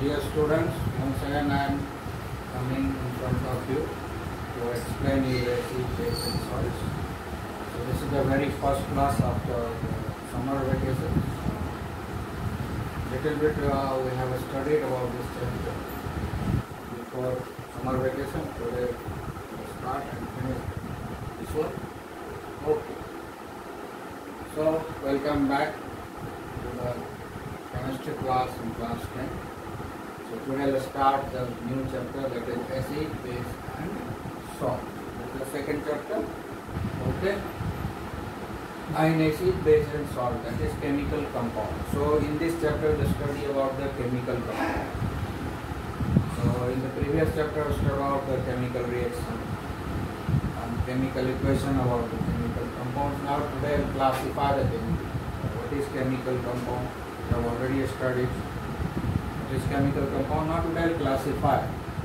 Dear students, once again I am coming in front of you to explain you acid, base and salts. So this is the very first class after summer vacation. Little bit we have studied about this chapter before summer vacation. Today we start and finish this one. Okay. So welcome back to the chemistry class in class 10. So today let's start the new chapter, that is acid, base and salt. This is the second chapter. Okay. And acid, base and salt, that is chemical compound. So in this chapter we study about the chemical compound. So in the previous chapter we studied about the chemical reaction and chemical equation about the chemical compounds. Now today we will classify the chemical. What is chemical compound? We have already studied. What is chemical compound? Now today we will classify.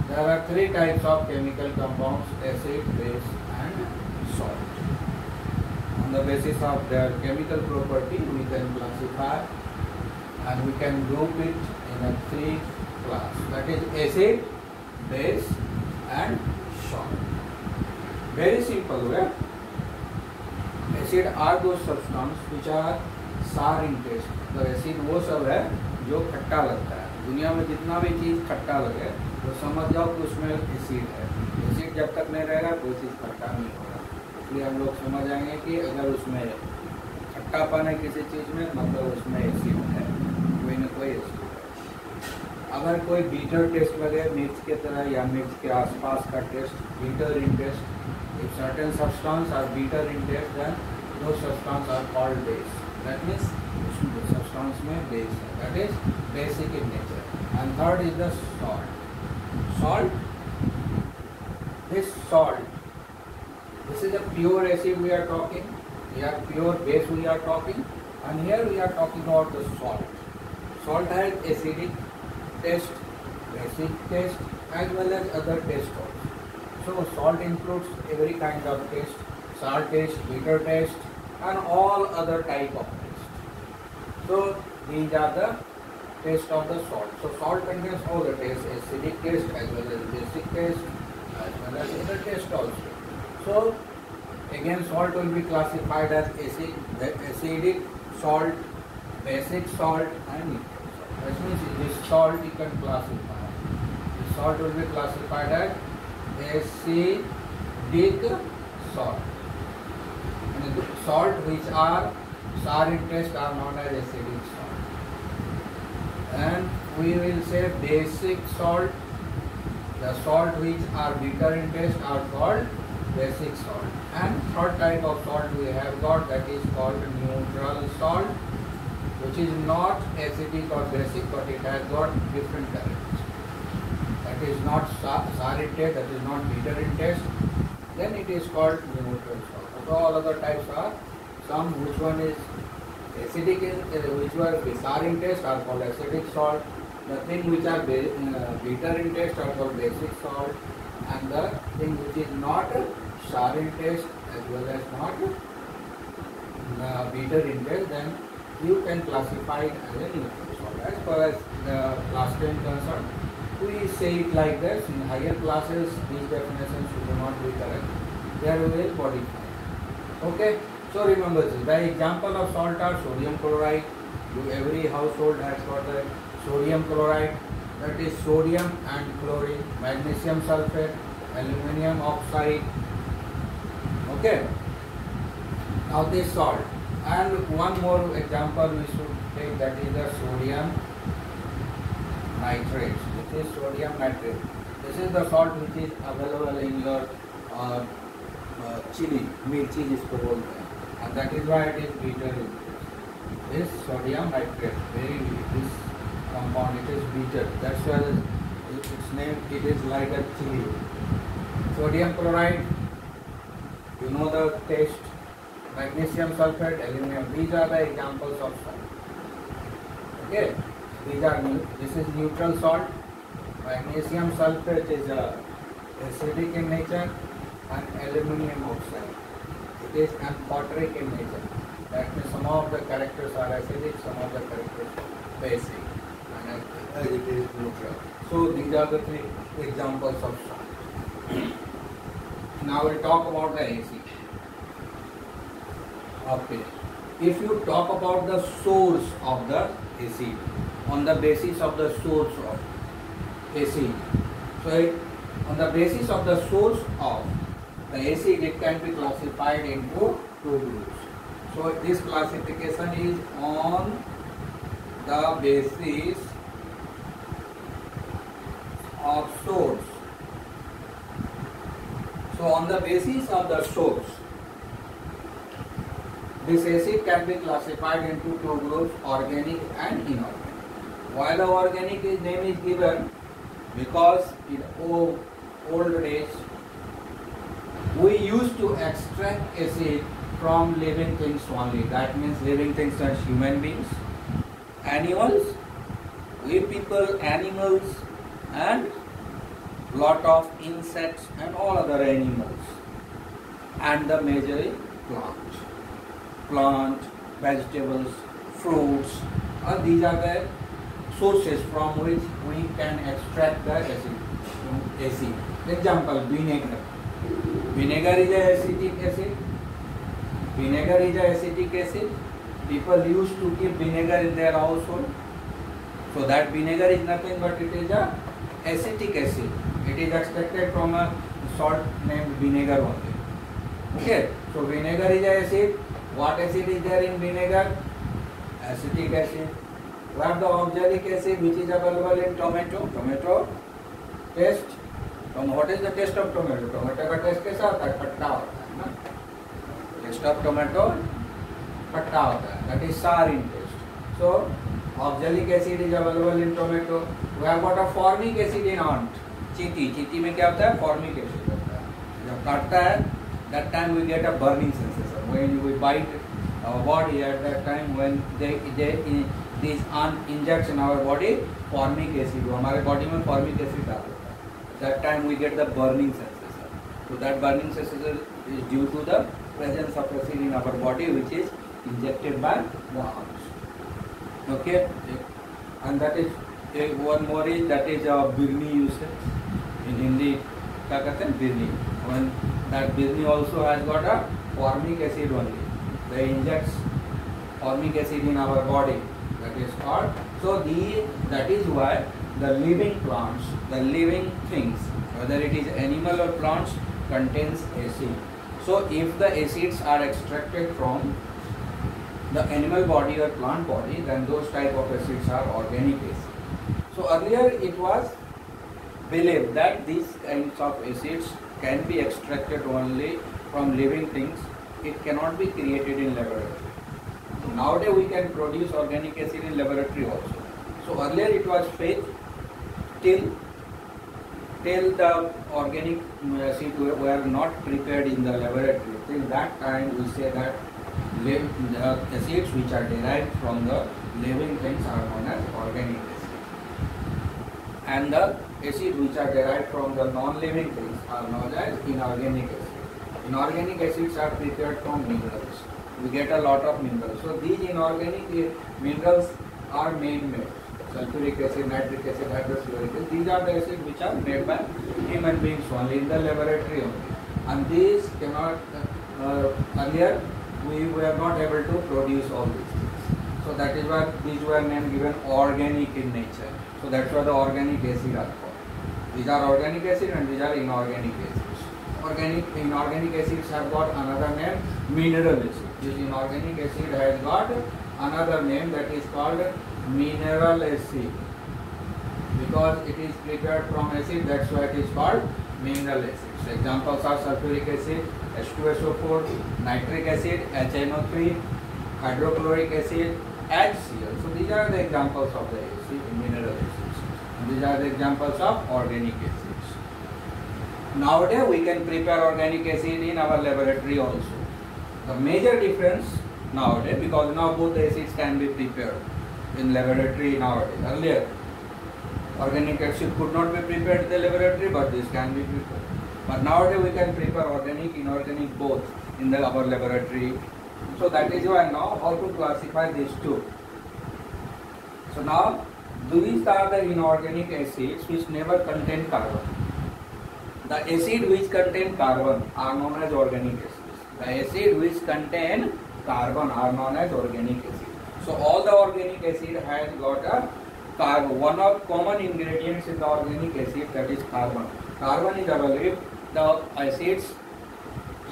There are three types of chemical compounds: acid, base and salt. On the basis of their chemical property we can classify and we can group it in a three class, that is acid, base and salt. Very simple way. Acid are those substances which are sour in taste. तो acid वो सब है जो खट्टा लगता है. दुनिया में जितना भी चीज़ खट्टा लगे तो समझ जाओ कि उसमें एसिड है. एसिड जब तक नहीं रहेगा कोई चीज़ खट्टा नहीं होगा. इसलिए हम लोग समझ आएंगे कि अगर उसमें खट्टापन है किसी चीज़ में मतलब उसमें एसिड है, कोई ना कोई एसिड है. अगर कोई बीटर टेस्ट लगे मिर्च के तरह या मिर्च के आसपास का taste, bitter in taste, if certain substances are bitter in taste, then those substances are called base. That means substance में base है. That is basic in nature. And third is the salt. Salt. This salt. This is a pure acid we are talking. Here pure base we are talking. And here we are talking about the salt. Salt has acidic taste, basic taste, as well as other taste also. So salt includes every kind of taste, sour taste, bitter taste and all other type of taste. So these are the taste of the salt. So salt contains all the taste, acidic taste as well as basic taste as well as other taste also. So again salt will be classified as acidic salt, basic salt and neutral salt. That means this salt you can classify. This salt will be classified as acidic salt. And the salt which are sour in taste are known as acidic salt. And we will say basic salt. The salt which are bitter in taste are called basic salt. And third type of salt we have got, that is called neutral salt, which is not acidic or basic, but it has got different characteristics. That is not sour in taste, that is not bitter in taste, then it is called neutral salt. So all other types are some which one is acidic, which were sour in taste are called acidic salt. The thing which are bitter in taste are called basic salt, and the thing which is not sour in taste as well as not bitter in taste, then you can classify it as a neutral salt. As far as the class 10 concerned, we say it like this. In higher classes these definitions will not be correct, they are well modified. Okay, so remember this. The example of salt are sodium chloride. Every household has got the sodium chloride, that is sodium and chlorine, magnesium sulfate, aluminium oxide. Okay, now this salt. And one more example we should take, that is the sodium nitrate. This is sodium nitrate. This is the salt which is available in your chili, mirchi जिसको बोलते हैं, and that is why it is bitter in taste. This sodium nitrate, this compound, it is bitter. That's why its name, it is like a chili. Sodium chloride, you know the taste. Magnesium sulfate, aluminum. These are the examples of salt. Okay, this is neutral salt. Magnesium sulfate is acidic in nature, and aluminium oxide, it is amphoteric in nature. That means some of the characters are acidic, some of the characters are basic. And as it is neutral. So these are the three examples of salt. Now we'll talk about the acid. Okay. If you talk about the source of the acid, on the basis of the source of acid, so on the basis of the source of the acid, it can be classified into two groups. So this classification is on the basis of source. So on the basis of the source, this acid can be classified into two groups, organic and inorganic. Why the organic name is given? Because in old days we used to extract acid from living things only. That means living things as human beings, animals, we people, animals, and lot of insects and all other animals, and the majorly plant, vegetables, fruits. These are the sources from which we can extract the acid. Example, vinegar. Vinegar is an acetic acid. Vinegar is an acetic acid. People used to keep vinegar in their household. So that vinegar is nothing but it is a acetic acid. It is extracted from a salt named vinegar only. Okay. So vinegar is an acid. What acid is there in vinegar? Acetic acid. We have the oxalic acid which is available in tomato. Tomato taste. What is the taste of tomato? Tomato का taste कैसा होता है? खट्टा होता है ना? Taste of tomato खट्टा होता है. That is sour in taste. So oxalic acid is available in tomato. We have got a formic acid in ant. चींटी. चींटी में क्या होता है? Formic acid होता है. जब काटता है, that time we get a burning sensation. When we bite our body at that time, when these ant injects in our body formic acid, हमारे body में formic acid डाल देता है. That time we get the burning sensation. So that burning sensation is due to the presence of acid in our body, which is injected by the ants. Okay, and that is one more is that is birni usage. In Hindi, क्या कहते हैं? Birni. When that birni also has got a formic acid only. They injects formic acid in our body. That is called. So that is why the living plants, the living things, whether it is animal or plants, contains acid. So if the acids are extracted from the animal body or plant body, then those type of acids are organic acids. So earlier it was believed that these kinds of acids can be extracted only from living things. It cannot be created in laboratory. Nowadays we can produce organic acid in laboratory also. So earlier it was faith till the organic acid were not prepared in the laboratory. Till that time we say that the acids which are derived from the living things are known as organic acid. And the acids which are derived from the non-living things are known as inorganic acid. Inorganic acids are prepared from minerals. We get a lot of minerals. So these inorganic minerals are man-made. Sulfuric acid, nitric acid, hydrofluoric acid. These are the acids which are made by human beings only in the laboratory only. And these cannot, earlier we were not able to produce all these things. So that is why these were named given organic in nature. So that's why the organic acid are called. These are organic acid and these are inorganic acids. Inorganic acids have got another name, mineral acid. This inorganic acid has got another name that is called mineral acid. Because it is prepared from acid, that's why it is called mineral acid. So examples are sulfuric acid, H2SO4, nitric acid, HNO3, hydrochloric acid, HCl. So these are the examples of the acid, mineral acids. And these are the examples of organic acids. Nowadays we can prepare organic acid in our laboratory also. The major difference nowadays, because now both the acids can be prepared in laboratory nowadays. Earlier, organic acid could not be prepared in the laboratory, but this can be prepared. But nowadays we can prepare organic, inorganic both in our laboratory. So that is why now how to classify these two. So now These are the inorganic acids which never contain carbon. The acid which contain carbon are known as organic acids. The acid which contain carbon are known as organic acid. So all the organic acid has got a carbon. One of common ingredients in the organic acid, that is carbon. Carbon is available. The acids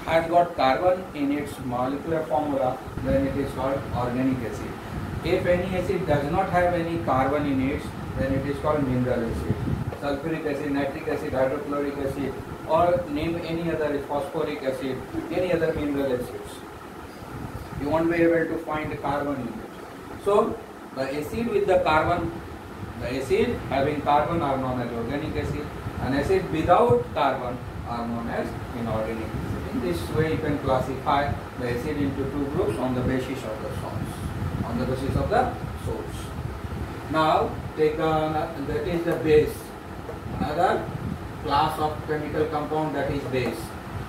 has got carbon in its molecular formula, then it is called organic acid. If any acid does not have any carbon in it, then it is called mineral acid. Sulfuric acid, nitric acid, hydrochloric acid, or name any other, phosphoric acid, any other mineral acids. You won't be able to find carbon in it. So the acid with the carbon, the acid having carbon are known as organic acid, and acid without carbon are known as inorganic acid. In this way you can classify the acid into two groups on the basis of the source. On the basis of the source. Now take that is the base. Another class of chemical compound, that is base,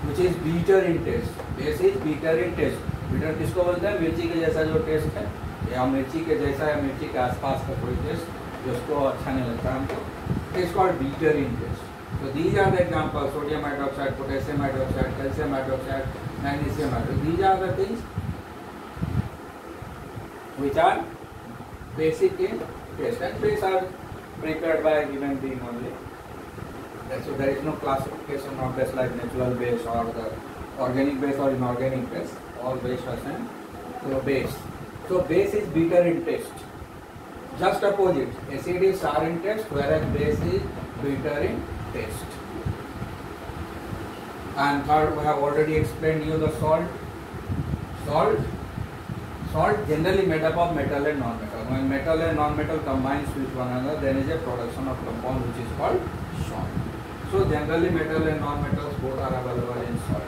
which is bitter in taste. Base is bitter in taste. Bitter किसको बोलते हैं? मिर्ची के जैसा जो test है, या मिर्ची के जैसा या मिर्ची के आसपास का कोई टेस्ट जिसको अच्छा नहीं लगता हमको, it is called bitter in taste. So these are the examples: sodium hydroxide, potassium hydroxide, calcium hydroxide, magnesium hydroxide. These are the things which are basic in taste, and base are prepared by human being only. So there is no classification of base like natural base or the organic base or inorganic base. All base are same. So base. So base is bitter in taste. Just opposite. Acid is sour in taste, whereas base is bitter in taste. And third, we have already explained you the salt. Salt generally made up of metal and non-metal. When metal and non-metal combines with one another, there is a production of compound which is called salt. So generally metal and non-metals both are available in salt.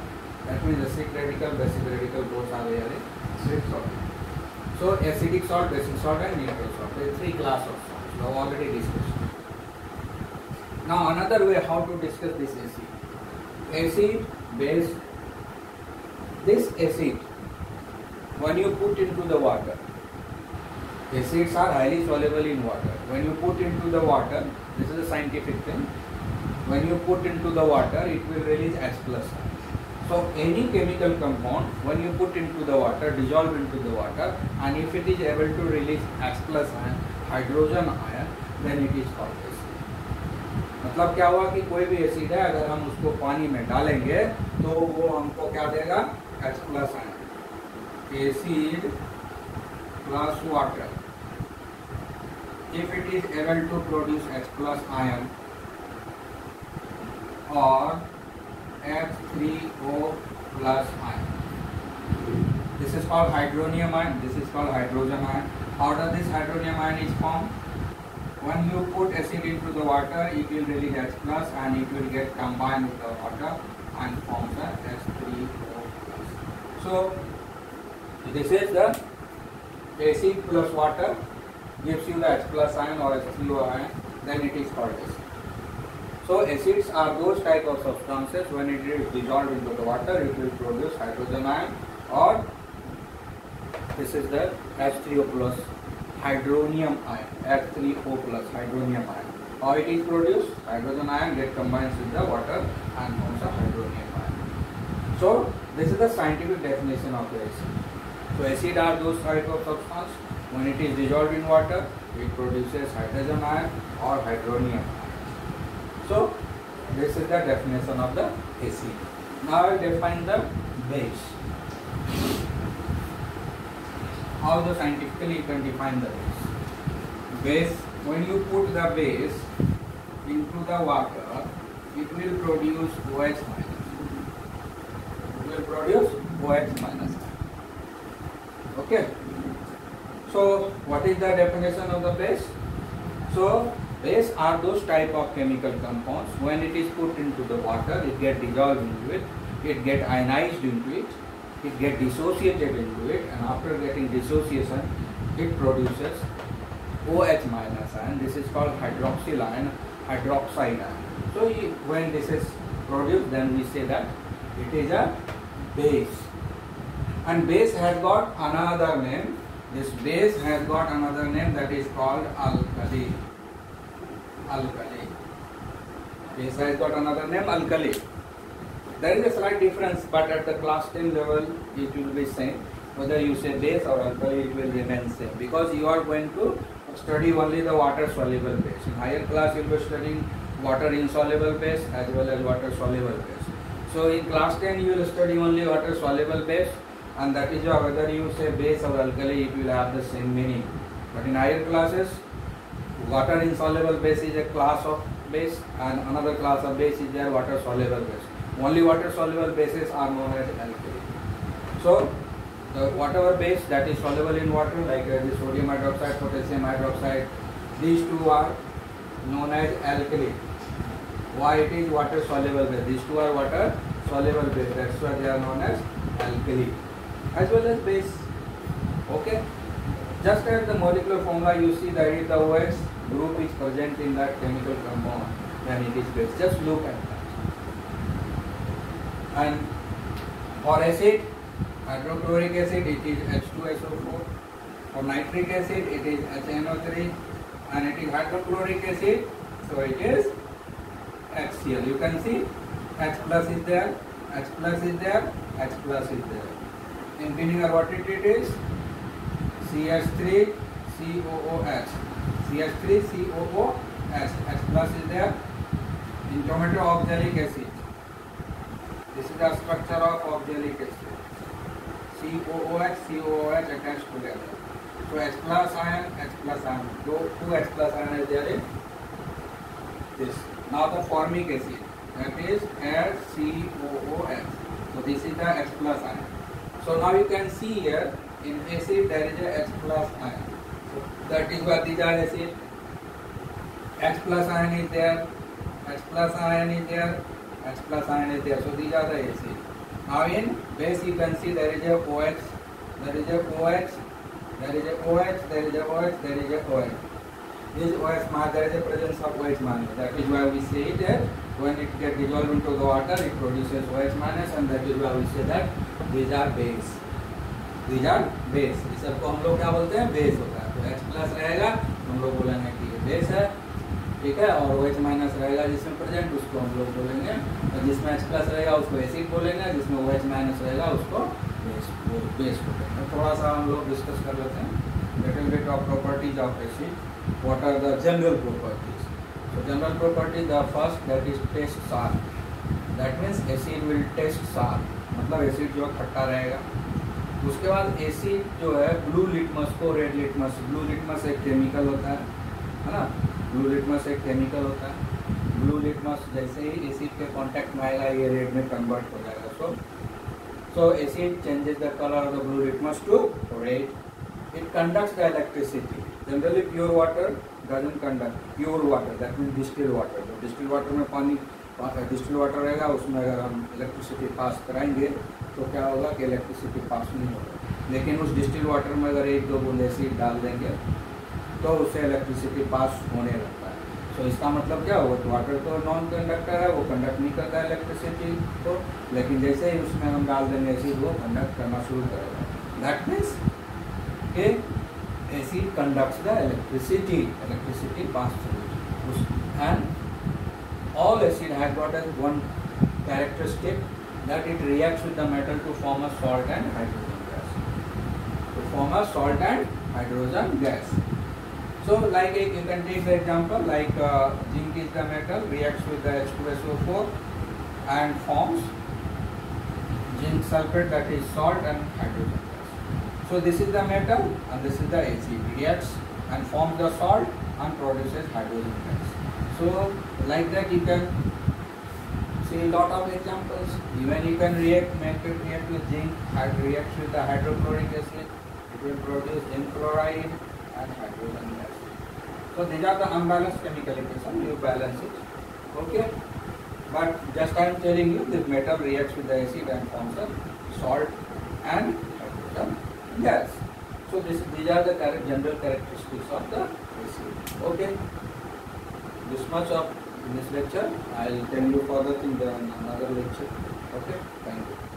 That means acidic radical, basic radical both are there in sweet salt. So acidic salt, basic salt and neutral salt. There are three classes of salts. We have already discussed. Now another way how to discuss this acid. Acid, base. This acid, when you put into the water, acids are highly soluble in water. When you put into the water, this is a scientific thing. When you put into the water, it will release H+. So any chemical compound, when you put into the water, dissolve into the water, and if it is able to release H+ ion, hydrogen ion, then it is called acid. मतलब क्या हुआ कि कोई भी acid है, अगर हम उसको पानी में डालेंगे तो वो हमको क्या देगा? H+ ion. Acid plus water. If it is able to produce H+ ion or H3O plus ion, this is called hydronium ion. This is called hydrogen ion. How does this hydronium ion is formed? When you put acid into the water, it will release H+ and it will get combined with the water and forms a H3O plus. So this is the acid plus water gives you the H+ ion or H3O ion, then it is called acid. So acids are those type of substances, when it is dissolved into the water, it will produce hydrogen ion, or this is the H3O plus hydronium ion, H3O plus hydronium ion. How it is produced? Hydrogen ion get combines with the water and forms a hydronium ion. So this is the scientific definition of the acid. So acid are those type of substance, when it is dissolved in water, it produces hydrogen ion or hydronium ion. So this is the definition of the acid. Now I will define the base. How the scientifically you can define the base? Base, when you put the base into the water, it will produce OH minus. It will produce OH minus. Okay. So what is the definition of the base? So base are those type of chemical compounds, when it is put into the water, it get dissolved into it, it get ionized into it, it get dissociated into it, and after getting dissociation, it produces OH minus ion. This is called hydroxyl ion, hydroxide ion. So when this is produced, then we say that it is a base. And base has got another name, This base has got another name that is called alkali. Alkali. Base has got another name, alkali. There is a slight difference, but at the class 10 level it will be same. Whether you say base or alkali, it will remain same, because you are going to study only the water soluble base. In higher class you will be studying water insoluble base as well as water soluble base. So in class 10 you will study only water soluble base, and that is why whether you say base or alkali, it will have the same meaning. But in higher classes, water insoluble base is a class of base, and another class of base is their water soluble base. Only water soluble bases are known as alkali. So the whatever base that is soluble in water, like the sodium hydroxide, potassium hydroxide, these two are known as alkali. Why it is water soluble base? These two are water soluble base. That's why they are known as alkali, as well as base. Okay. Just as the molecular formula, you see that if the OH group is present in that chemical compound, then it is base. Just look at that. And for acid, hydrochloric acid, it is H2SO4. For nitric acid, it is HNO3, and it is hydrochloric acid, so it is HCl. You can see H plus is there, H plus is there, H plus is there. In vinegar, what it is? CH3 COOH. CH3 COOH. H plus is there. In tomato, oxalic acid. This is the structure of oxalic acid. COOH, COOH attached together. So H plus ion, H plus ion. Two H plus ion is there in this. Now the formic acid, that is HCOOH. So this is the H plus ion. So now you can see here in acid there is a H plus ion. So that is why these are acid. H plus ion is there, H plus ion is there, H plus ion is there. So these are the acid. Now in base you can see there is a OH, there is a OH, there is a OH, there is a OH, there is a OH. This OH minus, there is a presence of OH minus. That is why we say that when it gets dissolved into the water, it produces OH minus, and that is why we say that these are base. These are base. इस सबको हम लोग क्या बोलते हैं? Base होता है. तो H plus रहेगा, हम लोग बोलेंगे कि ये बेस है, ठीक है. और OH माइनस रहेगा जिसमें प्रेजेंट, उसको हम लोग बोलेंगे. और जिसमें H plus रहेगा उसको एसिड बोलेंगे, जिसमें OH माइनस रहेगा उसको बेस बोलेंगे. थोड़ा सा हम लोग डिस्कस कर लेते हैं. Little bit of properties of acid. What are the general properties? So general property, the first, that is taste sour. That means acid will taste sour. मतलब एसिड जो खट्टा रहेगा. उसके बाद एसिड जो है ब्लू लिटमस को रेड लिटमस, ब्लू लिटमस एक केमिकल होता है ना. ब्लू लिटमस एक केमिकल होता है. ब्लू लिटमस जैसे ही एसिड के कांटेक्ट में आएगा ये रेड में कन्वर्ट हो जाएगा. So acid changes the color of the blue litmus to red. It conducts the electricity. Generally pure water doesn't conduct. Pure water, that means distilled water. तो distilled water में पानी, distilled water रहेगा, उसमें अगर हम electricity pass कराएंगे तो क्या होगा कि इलेक्ट्रिसिटी पास नहीं होगा. लेकिन उस डिस्टिल वाटर में अगर एक दो बूंद एसिड डाल देंगे तो उससे इलेक्ट्रिसिटी पास होने लगता है. तो इसका मतलब क्या होगा? तो वाटर तो नॉन कंडक्टर है, वो कंडक्ट नहीं करता है इलेक्ट्रिसिटी को, लेकिन जैसे ही उसमें हम डाल देंगे एसिड, वो कंडक्ट करना शुरू करेगा. दैट मीन्स के acid conducts the electricity, electricity pass through. And all acid has got as one characteristic, that it reacts with the metal to form a salt and hydrogen gas. To form a salt and hydrogen gas. So like you can take the example like zinc is the metal, reacts with the H2SO4 and forms zinc sulfate, that is salt and hydrogen gas. So this is the metal and this is the acid, reacts and forms the salt and produces hydrogen gas. So like that you can see a lot of examples. Even you can make it react with zinc, reacts with the hydrochloric acid, it will produce zinc chloride and hydrogen gas. So these are the unbalanced chemical equation, you balance it. Okay? But just I am telling you, this metal reacts with the acid and forms a salt and hydrogen gas. So these are the general characteristics of the acid. Okay? This much of in this lecture. I will tell you further in another lecture. Okay, thank you.